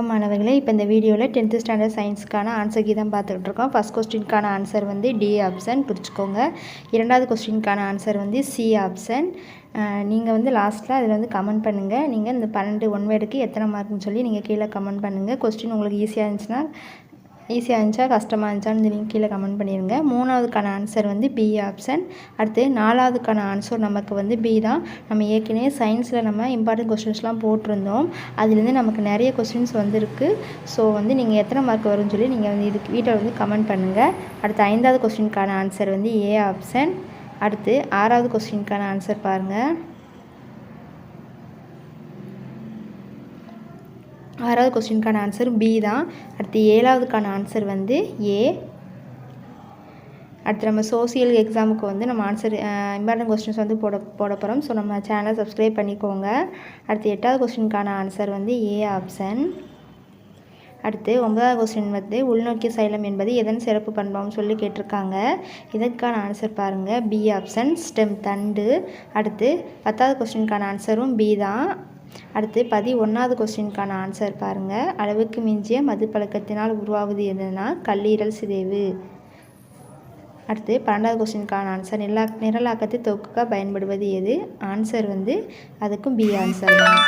மாணவர்களே, இப்போ இந்த வீடியோவில் 10th ஸ்டாண்டர்ட் சயின்ஸுக்கான ஆன்சர் கீ தான் பார்த்துக்கிட்டு இருக்கோம். ஃபஸ்ட் கொஸ்டினுக்கான ஆன்சர் வந்து டி ஆப்ஷன் குறிச்சிக்கோங்க. இரண்டாவது கொஸ்டினுக்கான ஆன்சர் வந்து சி ஆப்ஷன். நீங்கள் வந்து லாஸ்ட்டில் அதில் வந்து கமெண்ட் பண்ணுங்கள். நீங்கள் இந்த 12 ஒன் வேர்டுக்கு எத்தனை மார்க்குன்னு சொல்லி நீங்கள் கீழே கமெண்ட் பண்ணுங்கள். கொஸ்டின் உங்களுக்கு ஈஸியாக இருந்துச்சா கஷ்டமாக இருந்துச்சான்னு நீங்கள் கீழே கமெண்ட் பண்ணிடுங்க. மூணாவதுக்கான ஆன்சர் வந்து பி ஆப்ஷன். அடுத்து நாலாவதுக்கான ஆன்சர் நமக்கு வந்து பி தான். நம்ம ஏற்கனவே சயின்ஸில் நம்ம இம்பார்ட்டன்ட் கொஸ்டின்ஸ்லாம் போட்டிருந்தோம். அதுலேருந்து நமக்கு நிறைய கொஸ்டின்ஸ் வந்துருக்கு. ஸோ வந்து நீங்கள் எத்தனை மார்க் வரும்னு சொல்லி நீங்கள் வந்து இதுக்கு வீட்டில் வந்து கமெண்ட் பண்ணுங்கள். அடுத்து ஐந்தாவது கொஸ்டினுக்கான ஆன்சர் வந்து ஏ ஆப்ஷன். அடுத்து ஆறாவது கொஸ்டினுக்கான ஆன்சர் பாருங்கள். ஆறாவது கொஸ்டினுக்கான ஆன்சர் பி தான். அடுத்து ஏழாவதுக்கான ஆன்சர் வந்து ஏ. அடுத்து நம்ம சோசியல் எக்ஸாமுக்கு வந்து நம்ம ஆன்சர் இம்பார்ட்டன்ட் கொஸ்டின்ஸ் வந்து போட போகிறோம். ஸோ நம்ம சேனலை சப்ஸ்கிரைப் பண்ணிக்கோங்க. அடுத்து எட்டாவது கொஸ்டினுக்கான ஆன்சர் வந்து ஏ ஆப்ஷன். அடுத்து 9வது கொஸ்டின் வந்து உள்நோக்கிய சைலம் என்பது எதன் சிறப்பு பண்பாகும் சொல்லி கேட்டிருக்காங்க. இதற்கான ஆன்சர் பாருங்கள், பி ஆப்ஷன் ஸ்டெம் தண்டு. அடுத்து 10வது கொஸ்டினுக்கான ஆன்சரும் பி தான். அடுத்து 11வது கொஸ்டினுக்கான ஆன்சர் பாருங்கள், அளவுக்கு மிஞ்சிய மது பழக்கத்தினால் உருவாவது எதுனா கல்லீரல் சிதைவு. அடுத்து 12வது கொஸ்டினுக்கான ஆன்சர் நிரலாக்கத்தை தொகுக்க பயன்படுவது எது? ஆன்சர் வந்து அதுக்கும் பி ஆன்சர் தான்.